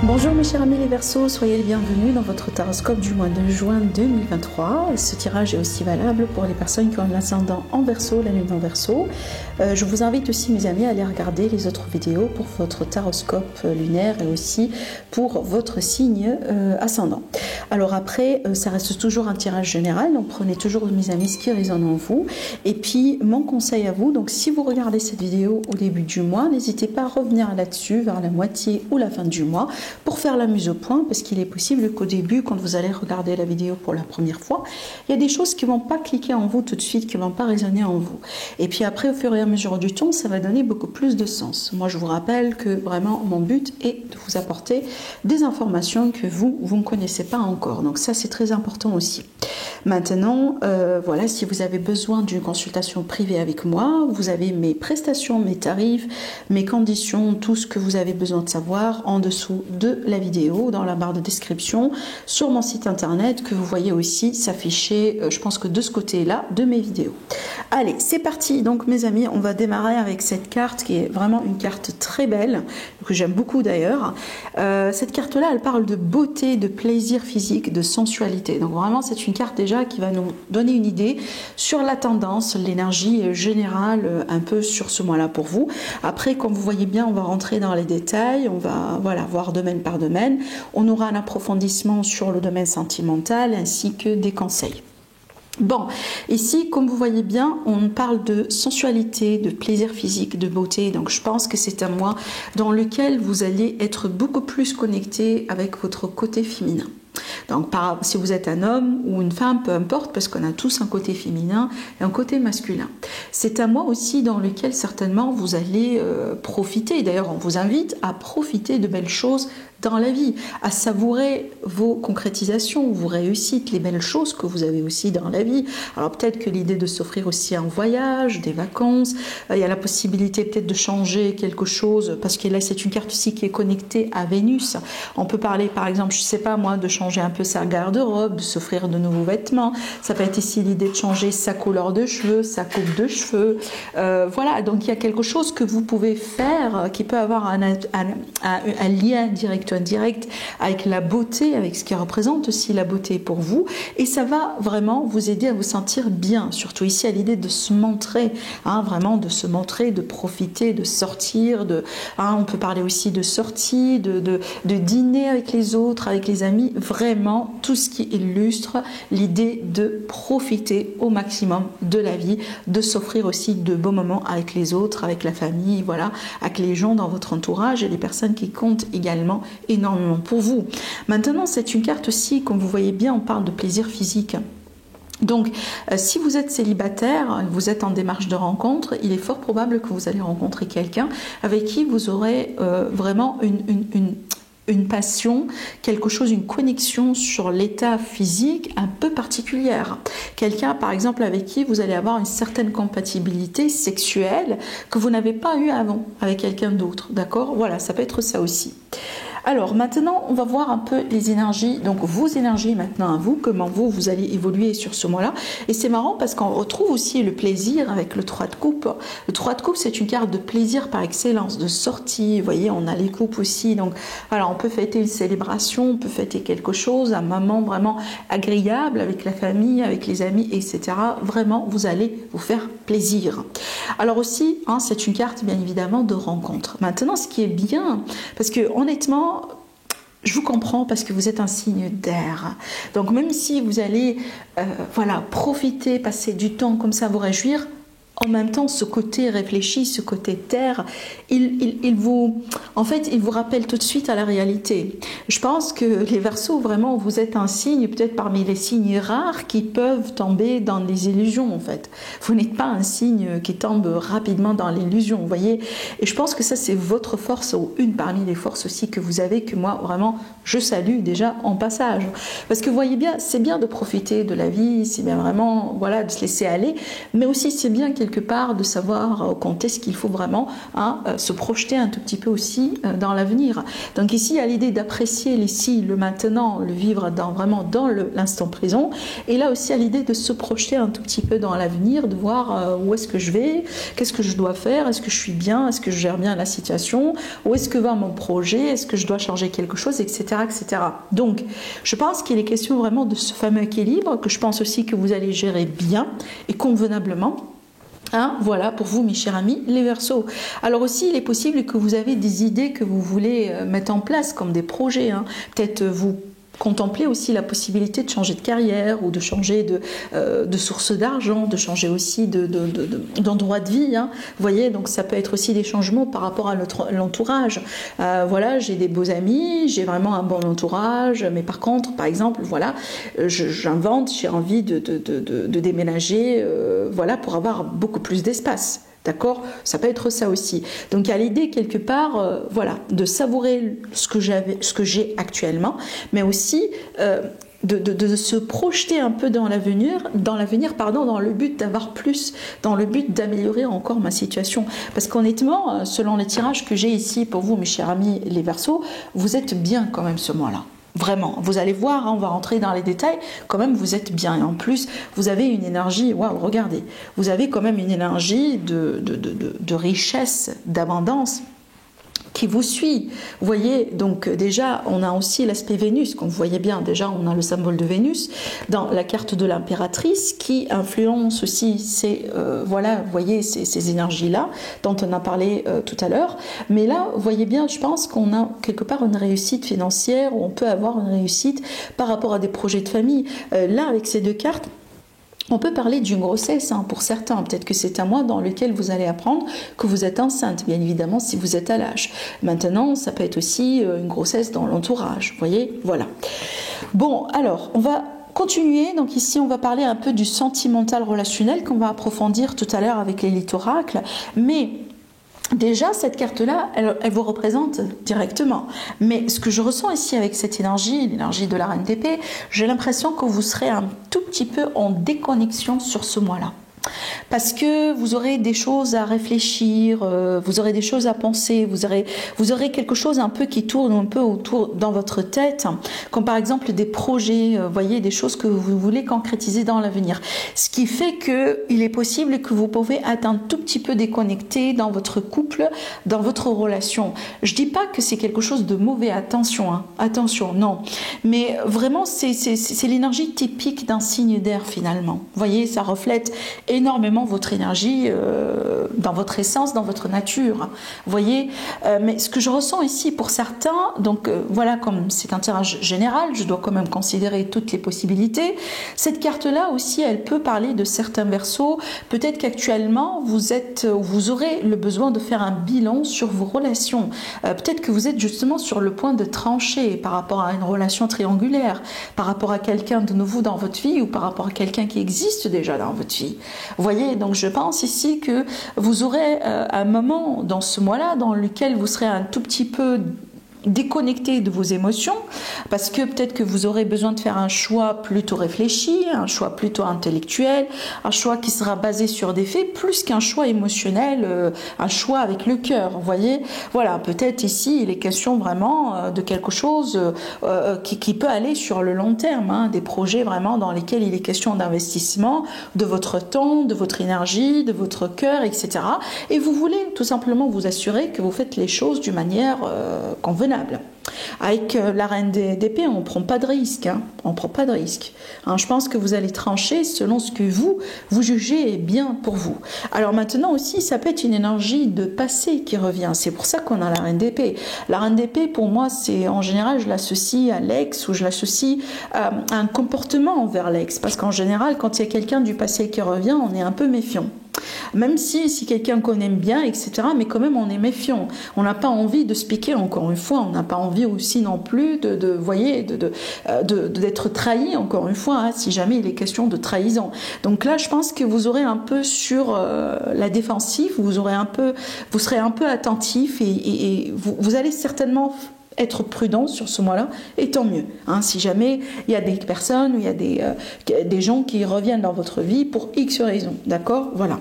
Bonjour mes chers amis les Verseaux, soyez les bienvenus dans votre taroscope du mois de juin 2023. Ce tirage est aussi valable pour les personnes qui ont l'ascendant en Verseau, la lune en Verseau. Je vous invite aussi mes amis à aller regarder les autres vidéos pour votre taroscope lunaire et aussi pour votre signe ascendant. Alors après, ça reste toujours un tirage général, donc prenez toujours mes amis ce qui résonne en vous. Et puis mon conseil à vous, donc si vous regardez cette vidéo au début du mois, n'hésitez pas à revenir là-dessus vers la moitié ou la fin du mois pour faire la mise au point, parce qu'il est possible qu'au début, quand vous allez regarder la vidéo pour la première fois, il y a des choses qui ne vont pas cliquer en vous tout de suite, qui ne vont pas résonner en vous. Et puis après, au fur et à mesure du temps, ça va donner beaucoup plus de sens. Moi, je vous rappelle que vraiment, mon but est de vous apporter des informations que vous ne connaissez pas encore. Donc ça, c'est très important aussi. Maintenant, voilà, si vous avez besoin d'une consultation privée avec moi, vous avez mes prestations, mes tarifs, mes conditions, tout ce que vous avez besoin de savoir en dessous de la vidéo, dans la barre de description, sur mon site internet que vous voyez aussi s'afficher, je pense que de ce côté-là, de mes vidéos. Allez, c'est parti. Donc mes amis, on va démarrer avec cette carte qui est vraiment une carte très belle, que j'aime beaucoup d'ailleurs. Cette carte-là, elle parle de beauté, de plaisir physique, de sensualité. Donc vraiment, c'est une carte déjà qui va nous donner une idée sur la tendance, l'énergie générale un peu sur ce mois-là pour vous. Après, comme vous voyez bien, on va rentrer dans les détails, on va voilà, voir domaine par domaine. On aura un approfondissement sur le domaine sentimental ainsi que des conseils. Bon, ici, comme vous voyez bien, on parle de sensualité, de plaisir physique, de beauté. Donc, je pense que c'est un mois dans lequel vous allez être beaucoup plus connecté avec votre côté féminin. Donc, si vous êtes un homme ou une femme, peu importe, parce qu'on a tous un côté féminin et un côté masculin. C'est un mois aussi dans lequel certainement vous allez profiter. D'ailleurs, on vous invite à profiter de belles choses dans la vie, à savourer vos concrétisations, vos réussites, les belles choses que vous avez aussi dans la vie. Alors peut-être que l'idée de s'offrir aussi un voyage, des vacances, il y a la possibilité peut-être de changer quelque chose, parce que là c'est une carte aussi qui est connectée à Vénus. On peut parler par exemple, je sais pas moi, de changer un peu sa garde-robe, de s'offrir de nouveaux vêtements. Ça peut être ici l'idée de changer sa couleur de cheveux, sa coupe de cheveux. Voilà, donc il y a quelque chose que vous pouvez faire qui peut avoir un lien direct indirect avec la beauté, avec ce qui représente aussi la beauté pour vous, et ça va vraiment vous aider à vous sentir bien, surtout ici à l'idée de se montrer, hein, vraiment de se montrer, de profiter, de sortir, on peut parler aussi de sortie, de dîner avec les autres, avec les amis, vraiment tout ce qui illustre l'idée de profiter au maximum de la vie, de s'offrir aussi de beaux moments avec les autres, avec la famille, voilà, avec les gens dans votre entourage et les personnes qui comptent également énormément pour vous. Maintenant, c'est une carte aussi, comme vous voyez bien, on parle de plaisir physique. Donc, si vous êtes célibataire, vous êtes en démarche de rencontre, il est fort probable que vous allez rencontrer quelqu'un avec qui vous aurez vraiment une passion, quelque chose, une connexion sur l'état physique un peu particulière. Quelqu'un, par exemple, avec qui vous allez avoir une certaine compatibilité sexuelle que vous n'avez pas eu avant avec quelqu'un d'autre, d'accord? Voilà, ça peut être ça aussi. Alors maintenant, on va voir un peu les énergies, donc vos énergies maintenant à vous, comment vous allez évoluer sur ce mois-là. Et c'est marrant parce qu'on retrouve aussi le plaisir avec le 3 de coupe. Le 3 de coupe, c'est une carte de plaisir par excellence, de sortie. Vous voyez, on a les coupes aussi. Donc voilà, on peut fêter une célébration, on peut fêter quelque chose, un moment vraiment agréable avec la famille, avec les amis, etc. Vraiment, vous allez vous faire plaisir. Alors aussi, hein, c'est une carte bien évidemment de rencontre. Maintenant, ce qui est bien, parce que honnêtement, je vous comprends parce que vous êtes un signe d'air. Donc même si vous allez voilà, profiter, passer du temps comme ça, vous réjouir, en même temps, ce côté réfléchi, ce côté terre, en fait, il vous rappelle tout de suite à la réalité. Je pense que les Verseaux, vraiment, vous êtes un signe, peut-être parmi les signes rares qui peuvent tomber dans les illusions, en fait. Vous n'êtes pas un signe qui tombe rapidement dans l'illusion, vous voyez. Et je pense que ça, c'est votre force, ou une parmi les forces aussi que vous avez, que moi, vraiment, je salue déjà en passage. Parce que vous voyez bien, c'est bien de profiter de la vie, c'est bien vraiment, voilà, de se laisser aller, mais aussi c'est bien quelque part de savoir quand est-ce qu'il faut vraiment se projeter un tout petit peu aussi dans l'avenir. Donc ici, il y a l'idée d'apprécier l'ici, le maintenant, le vivre vraiment dans l'instant présent, et là aussi, il y a l'idée de se projeter un tout petit peu dans l'avenir, de voir où est-ce que je vais, qu'est-ce que je dois faire, est-ce que je suis bien, est-ce que je gère bien la situation, où est-ce que va mon projet, est-ce que je dois changer quelque chose, etc., etc. Donc, je pense qu'il est question vraiment de ce fameux équilibre, que je pense aussi que vous allez gérer bien et convenablement. Voilà pour vous, mes chers amis, les Verseaux. Alors aussi, il est possible que vous avez des idées que vous voulez mettre en place, comme des projets. Peut-être vous contemplez aussi la possibilité de changer de carrière ou de changer de source d'argent, de changer aussi d'endroit de vie. Vous voyez, donc ça peut être aussi des changements par rapport à l'entourage. Voilà, j'ai des beaux amis, j'ai vraiment un bon entourage, mais par contre, par exemple, voilà, j'invente, j'ai envie de déménager, voilà, pour avoir beaucoup plus d'espace. D'accord? Ça peut être ça aussi. Donc il y a l'idée quelque part, voilà, de savourer ce que j'ai actuellement, mais aussi de se projeter un peu dans l'avenir, dans le but d'avoir plus, dans le but d'améliorer encore ma situation. Parce qu'honnêtement, selon les tirages que j'ai ici pour vous, mes chers amis, les Verseaux, vous êtes bien quand même ce mois-là. Vraiment, vous allez voir, on va rentrer dans les détails, quand même vous êtes bien. Et en plus, vous avez une énergie, waouh, regardez, vous avez quand même une énergie de richesse, d'abondance qui vous suit. Vous voyez, donc déjà, on a aussi l'aspect Vénus, comme vous voyez bien, déjà, on a le symbole de Vénus dans la carte de l'impératrice qui influence aussi voilà, vous voyez, ces énergies-là dont on a parlé tout à l'heure. Mais là, vous voyez bien, je pense qu'on a quelque part une réussite financière, ou on peut avoir une réussite par rapport à des projets de famille. Là, avec ces deux cartes, on peut parler d'une grossesse pour certains. Peut-être que c'est un mois dans lequel vous allez apprendre que vous êtes enceinte, bien évidemment, si vous êtes à l'âge. Maintenant, ça peut être aussi une grossesse dans l'entourage. Vous voyez, voilà. Bon, alors, on va continuer. Donc ici, on va parler un peu du sentimental relationnel qu'on va approfondir tout à l'heure avec l'élite oracle. Mais déjà, cette carte-là, elle vous représente directement. Mais ce que je ressens ici avec cette énergie, l'énergie de la reine d'épée, j'ai l'impression que vous serez un tout petit peu en déconnexion sur ce mois-là. Parce que vous aurez des choses à réfléchir, vous aurez des choses à penser, vous aurez quelque chose un peu qui tourne un peu autour dans votre tête, comme par exemple des projets, voyez, des choses que vous voulez concrétiser dans l'avenir. Ce qui fait qu'il est possible que vous pouvez être un tout petit peu déconnecté dans votre couple, dans votre relation. Je dis pas que c'est quelque chose de mauvais, attention, attention, non. Mais vraiment, c'est l'énergie typique d'un signe d'air finalement. Vous voyez, ça reflète énormément votre énergie dans votre essence, dans votre nature. Vous voyez, mais ce que je ressens ici pour certains, donc voilà, comme c'est un tirage général, je dois quand même considérer toutes les possibilités. Cette carte-là aussi, elle peut parler de certains Verseaux. Peut-être qu'actuellement, vous aurez le besoin de faire un bilan sur vos relations. Peut-être que vous êtes justement sur le point de trancher par rapport à une relation triangulaire, par rapport à quelqu'un de nouveau dans votre vie ou par rapport à quelqu'un qui existe déjà dans votre vie. Vous voyez, donc je pense ici que vous aurez un moment dans ce mois-là dans lequel vous serez un tout petit peu déconnecté de vos émotions, parce que peut-être que vous aurez besoin de faire un choix plutôt réfléchi, un choix plutôt intellectuel, un choix qui sera basé sur des faits, plus qu'un choix émotionnel, un choix avec le cœur, vous voyez. Voilà, peut-être ici, il est question vraiment de quelque chose qui peut aller sur le long terme, des projets vraiment dans lesquels il est question d'investissement, de votre temps, de votre énergie, de votre cœur, etc. Et vous voulez tout simplement vous assurer que vous faites les choses d'une manière convenable. Avec la reine d'épée, on ne prend pas de risque. On prend pas de risque. Je pense que vous allez trancher selon ce que vous jugez est bien pour vous. Alors maintenant aussi, ça peut être une énergie de passé qui revient. C'est pour ça qu'on a la reine d'épée. La reine d'épée, pour moi, c'est en général, je l'associe à l'ex ou je l'associe à un comportement envers l'ex. Parce qu'en général, quand il y a quelqu'un du passé qui revient, on est un peu méfiant. Même si quelqu'un qu'on aime bien, etc., mais quand même on est méfiant. On n'a pas envie de se piquer, encore une fois, on n'a pas envie aussi non plus d'être trahi, encore une fois, hein, si jamais il est question de trahison. Donc là, je pense que vous aurez un peu sur la défensive, vous serez un peu attentif et vous allez certainement être prudent sur ce mois-là, et tant mieux. Hein, si jamais il y a des personnes, il y a des gens qui reviennent dans votre vie pour X raisons, d'accord? Voilà.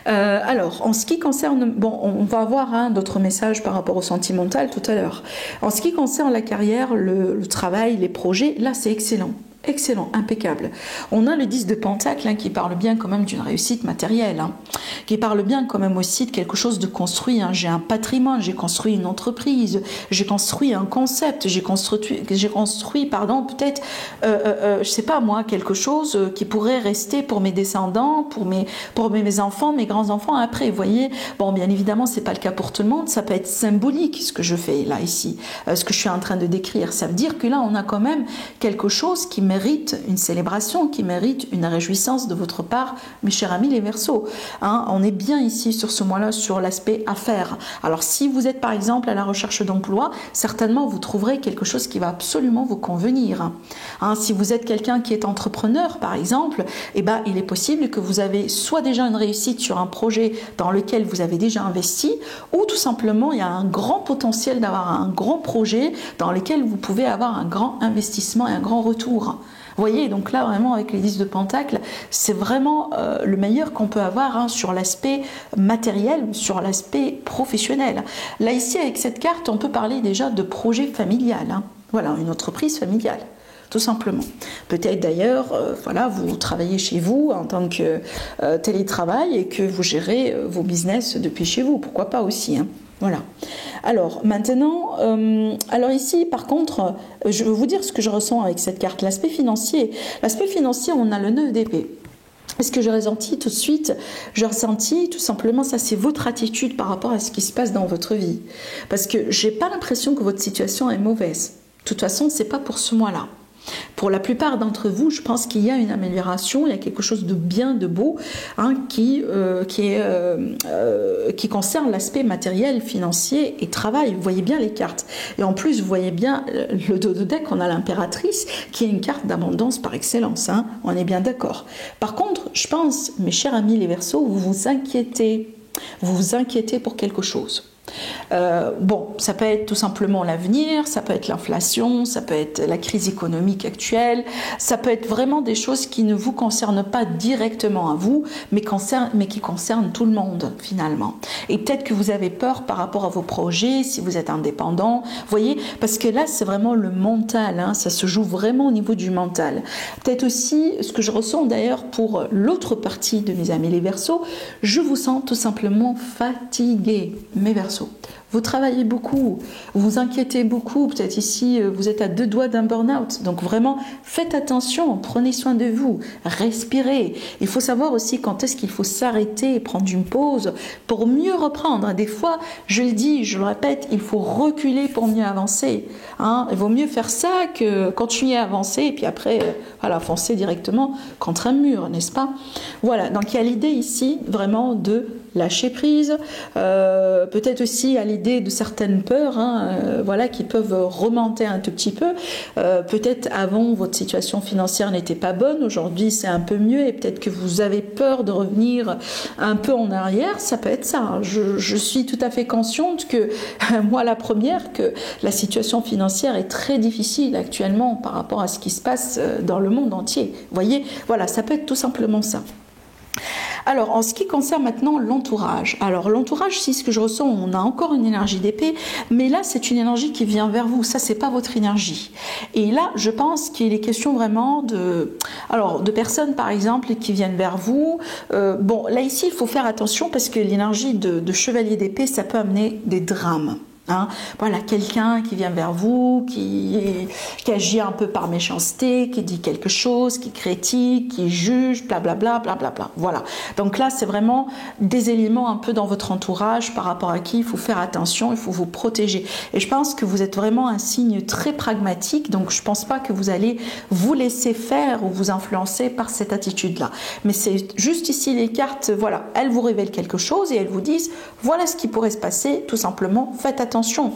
Alors, en ce qui concerne, bon, on va avoir d'autres messages par rapport au sentimental tout à l'heure. En ce qui concerne la carrière, le travail, les projets, là c'est excellent. Excellent, impeccable. On a le 10 de Pentacle qui parle bien quand même d'une réussite matérielle, qui parle bien quand même aussi de quelque chose de construit. J'ai un patrimoine, j'ai construit une entreprise, j'ai construit un concept, j'ai construit peut-être, je sais pas moi, quelque chose qui pourrait rester pour mes descendants, pour mes enfants, mes grands-enfants après. Vous voyez, bon, bien évidemment, c'est pas le cas pour tout le monde. Ça peut être symbolique ce que je fais là ici, ce que je suis en train de décrire. Ça veut dire que là, on a quand même quelque chose qui mérite une célébration, qui mérite une réjouissance de votre part, mes chers amis les Verseaux. On est bien ici sur ce mois-là, sur l'aspect affaires. Alors si vous êtes par exemple à la recherche d'emploi, certainement vous trouverez quelque chose qui va absolument vous convenir. Si vous êtes quelqu'un qui est entrepreneur par exemple, il est possible que vous avez soit déjà une réussite sur un projet dans lequel vous avez déjà investi, ou tout simplement il y a un grand potentiel d'avoir un grand projet dans lequel vous pouvez avoir un grand investissement et un grand retour. Vous voyez, donc là vraiment avec les 10 de Pentacle, c'est vraiment le meilleur qu'on peut avoir sur l'aspect matériel, sur l'aspect professionnel. Là ici avec cette carte, on peut parler déjà de projet familial. Voilà, une entreprise familiale. Tout simplement. Peut-être d'ailleurs, vous travaillez chez vous en tant que télétravail et que vous gérez vos business depuis chez vous. Pourquoi pas aussi, Voilà. Alors maintenant, alors ici par contre, je vais vous dire ce que je ressens avec cette carte. L'aspect financier, on a le 9 d'épée. Et ce que j'ai ressenti tout de suite, j'ai ressenti tout simplement, ça c'est votre attitude par rapport à ce qui se passe dans votre vie. Parce que j'ai pas l'impression que votre situation est mauvaise. De toute façon, c'est pas pour ce mois-là. Pour la plupart d'entre vous, je pense qu'il y a une amélioration, il y a quelque chose de bien, de beau, qui concerne l'aspect matériel, financier et travail. Vous voyez bien les cartes. Et en plus, vous voyez bien le dos de deck, on a l'impératrice, qui est une carte d'abondance par excellence. On est bien d'accord. Par contre, je pense, mes chers amis les Verseaux, vous vous inquiétez pour quelque chose. Ça peut être tout simplement l'avenir, ça peut être l'inflation, ça peut être la crise économique actuelle, ça peut être vraiment des choses qui ne vous concernent pas directement à vous, mais qui concernent tout le monde finalement. Et peut-être que vous avez peur par rapport à vos projets, si vous êtes indépendant, vous voyez, parce que là c'est vraiment le mental, ça se joue vraiment au niveau du mental. Peut-être aussi, ce que je ressens d'ailleurs pour l'autre partie de mes amis les Verseaux, je vous sens tout simplement fatigués, mes Verseaux. Vous travaillez beaucoup, vous vous inquiétez beaucoup, peut-être ici vous êtes à 2 doigts d'un burn-out, donc vraiment faites attention, prenez soin de vous, respirez. Il faut savoir aussi quand est-ce qu'il faut s'arrêter, prendre une pause pour mieux reprendre. Des fois, je le dis, je le répète, il faut reculer pour mieux avancer. Il vaut mieux faire ça que continuer à avancer et puis après foncer directement contre un mur, n'est-ce pas? Voilà, donc il y a l'idée ici vraiment de lâcher prise, peut-être aussi à l'idée de certaines peurs qui peuvent remonter un tout petit peu. Peut-être avant votre situation financière n'était pas bonne, aujourd'hui c'est un peu mieux et peut-être que vous avez peur de revenir un peu en arrière, ça peut être ça. Je suis tout à fait consciente que moi la première, que la situation financière est très difficile actuellement par rapport à ce qui se passe dans le monde entier. Vous voyez, voilà, ça peut être tout simplement ça. Alors, en ce qui concerne maintenant l'entourage. Alors, l'entourage, si ce que je ressens, on a encore une énergie d'épée, mais là, c'est une énergie qui vient vers vous. Ça, c'est pas votre énergie. Et là, je pense qu'il est question vraiment de personnes, par exemple, qui viennent vers vous. Là, ici, il faut faire attention parce que l'énergie de chevalier d'épée, ça peut amener des drames. Hein, voilà, quelqu'un qui vient vers vous, qui agit un peu par méchanceté, qui dit quelque chose, qui critique, qui juge, blablabla, blablabla. Voilà. Donc là, c'est vraiment des éléments un peu dans votre entourage par rapport à qui il faut faire attention, il faut vous protéger. Et je pense que vous êtes vraiment un signe très pragmatique, donc je pense pas que vous allez vous laisser faire ou vous influencer par cette attitude-là. Mais c'est juste ici les cartes, voilà, elles vous révèlent quelque chose et elles vous disent, voilà ce qui pourrait se passer, tout simplement, faites attention.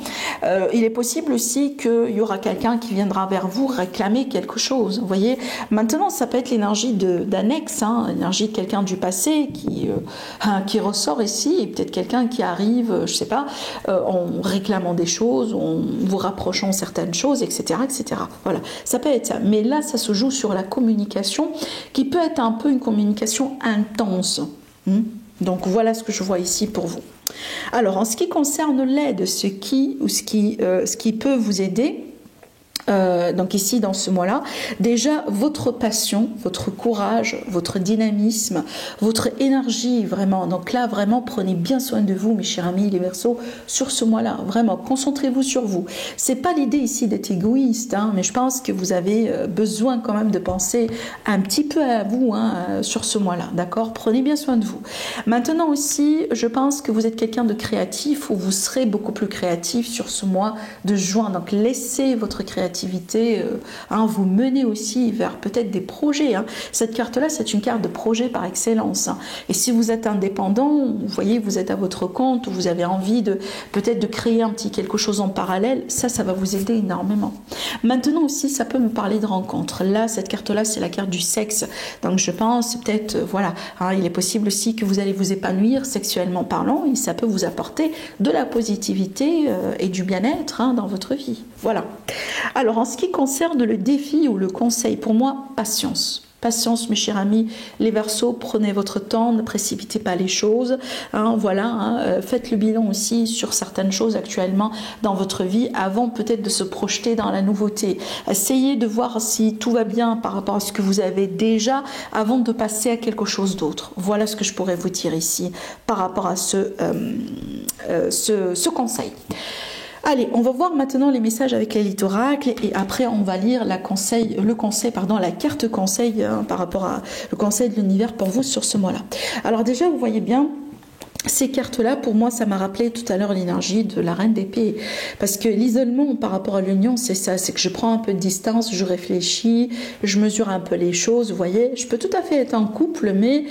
Il est possible aussi qu'il y aura quelqu'un qui viendra vers vous réclamer quelque chose. Vous voyez, maintenant, ça peut être l'énergie d'annexe, hein, l'énergie de quelqu'un du passé qui ressort ici, et peut-être quelqu'un qui arrive, je sais pas, en réclamant des choses, en vous rapprochant certaines choses, etc., etc. Voilà, ça peut être ça. Mais là, ça se joue sur la communication, qui peut être un peu une communication intense. Donc voilà ce que je vois ici pour vous. Alors, en ce qui concerne l'aide, ce qui peut vous aider, donc ici dans ce mois-là, déjà votre passion, votre courage, votre dynamisme, votre énergie vraiment. Donc là vraiment prenez bien soin de vous mes chers amis les Verseaux sur ce mois-là. Vraiment concentrez-vous sur vous. C'est pas l'idée ici d'être égoïste, hein, mais je pense que vous avez besoin quand même de penser un petit peu à vous sur ce mois-là. D'accord? Prenez bien soin de vous. Maintenant aussi, je pense que vous êtes quelqu'un de créatif ou vous serez beaucoup plus créatif sur ce mois de juin. Donc laissez votre créativité vous mener aussi vers peut-être des projets. Cette carte-là, c'est une carte de projet par excellence. Et si vous êtes indépendant, vous voyez, vous êtes à votre compte, vous avez envie peut-être de créer un petit quelque chose en parallèle, ça va vous aider énormément. Maintenant aussi, ça peut me parler de rencontres. Là, cette carte-là, c'est la carte du sexe. Donc je pense peut-être, voilà, il est possible aussi que vous allez vous épanouir sexuellement parlant et ça peut vous apporter de la positivité et du bien-être dans votre vie. Voilà. Alors, en ce qui concerne le défi ou le conseil, pour moi, patience. Patience, mes chers amis, les Verseaux, prenez votre temps, ne précipitez pas les choses. Faites le bilan aussi sur certaines choses actuellement dans votre vie avant peut-être de se projeter dans la nouveauté. Essayez de voir si tout va bien par rapport à ce que vous avez déjà avant de passer à quelque chose d'autre. Voilà ce que je pourrais vous dire ici par rapport à ce conseil. Allez, on va voir maintenant les messages avec l'élite oracle et après on va lire la carte conseil par rapport à le conseil de l'univers pour vous sur ce mois-là. Alors déjà, vous voyez bien, ces cartes-là, pour moi, ça m'a rappelé tout à l'heure l'énergie de la reine d'épée. Parce que l'isolement par rapport à l'union, c'est ça, c'est que je prends un peu de distance, je réfléchis, je mesure un peu les choses, vous voyez. Je peux tout à fait être en couple, mais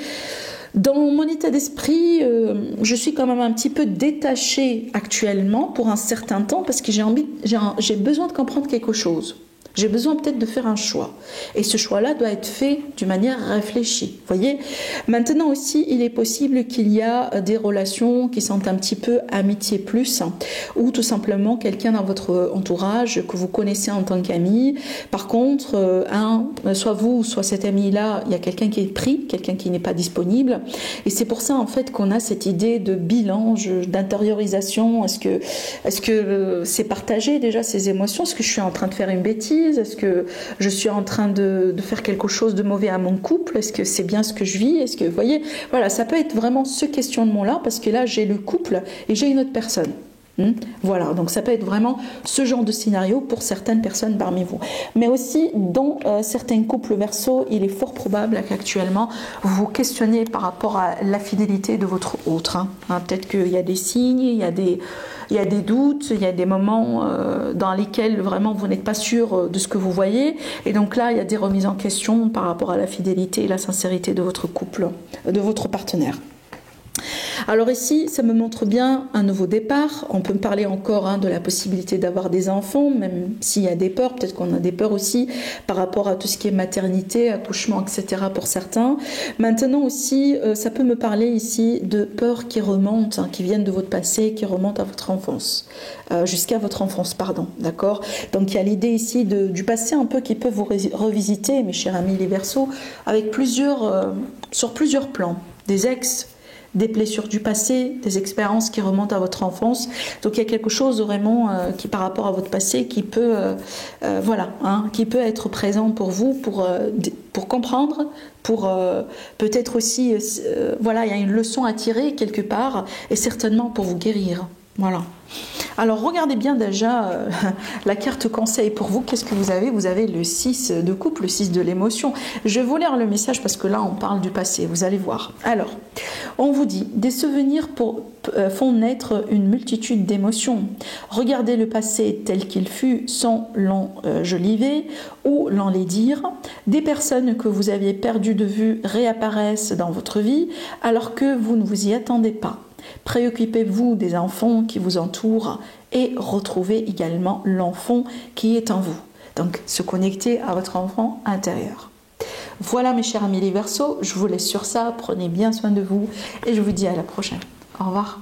dans mon état d'esprit, je suis quand même un petit peu détachée actuellement pour un certain temps parce que j'ai besoin de comprendre quelque chose. J'ai besoin peut-être de faire un choix. Et ce choix-là doit être fait d'une manière réfléchie. Voyez. Maintenant aussi, il est possible qu'il y a des relations qui sont un petit peu amitié plus, ou tout simplement quelqu'un dans votre entourage que vous connaissez en tant qu'ami. Par contre, soit vous, soit cet ami-là, il y a quelqu'un qui est pris, quelqu'un qui n'est pas disponible. Et c'est pour ça, en fait, qu'on a cette idée de bilan, d'intériorisation. Est-ce que c'est partagé déjà ces émotions? Est-ce que je suis en train de faire une bêtise? Est-ce que je suis en train de faire quelque chose de mauvais à mon couple? Est-ce que c'est bien ce que je vis? Est-ce que, vous voyez, voilà, ça peut être vraiment ce questionnement-là, parce que là, j'ai le couple et j'ai une autre personne. Voilà, donc ça peut être vraiment ce genre de scénario pour certaines personnes parmi vous. Mais aussi, dans certains couples Verseaux, il est fort probable qu'actuellement, vous vous questionnez par rapport à la fidélité de votre autre. Peut-être qu'il y a des signes, il y a des doutes, il y a des moments dans lesquels vraiment vous n'êtes pas sûr de ce que vous voyez. Et donc là, il y a des remises en question par rapport à la fidélité et la sincérité de votre couple, de votre partenaire. Alors ici, ça me montre bien un nouveau départ. On peut me parler encore de la possibilité d'avoir des enfants, même s'il y a des peurs. Peut-être qu'on a des peurs aussi par rapport à tout ce qui est maternité, accouchement, etc. pour certains. Maintenant aussi, ça peut me parler ici de peurs qui remontent, qui viennent de votre passé, qui remontent à votre enfance, jusqu'à votre enfance, pardon. D'accord? Donc il y a l'idée ici du passé un peu qui peut vous revisiter, mes chers amis les Verseaux, avec sur plusieurs plans. Des ex, des blessures du passé, des expériences qui remontent à votre enfance. Donc il y a quelque chose vraiment qui par rapport à votre passé qui peut qui peut être présent pour vous pour comprendre, pour peut-être aussi il y a une leçon à tirer quelque part et certainement pour vous guérir. Voilà. Alors regardez bien déjà la carte conseil pour vous. Qu'est-ce que vous avez? Vous avez le 6 de coupe, le 6 de l'émotion. Je vais vous lire le message parce que là on parle du passé, vous allez voir. Alors, on vous dit, des souvenirs font naître une multitude d'émotions. Regardez le passé tel qu'il fut sans l'enjoliver ou l'enlaidir. Des personnes que vous aviez perdues de vue réapparaissent dans votre vie alors que vous ne vous y attendez pas. Préoccupez-vous des enfants qui vous entourent et retrouvez également l'enfant qui est en vous. Donc, se connecter à votre enfant intérieur. Voilà mes chers amis les Verseaux, je vous laisse sur ça, prenez bien soin de vous et je vous dis à la prochaine. Au revoir.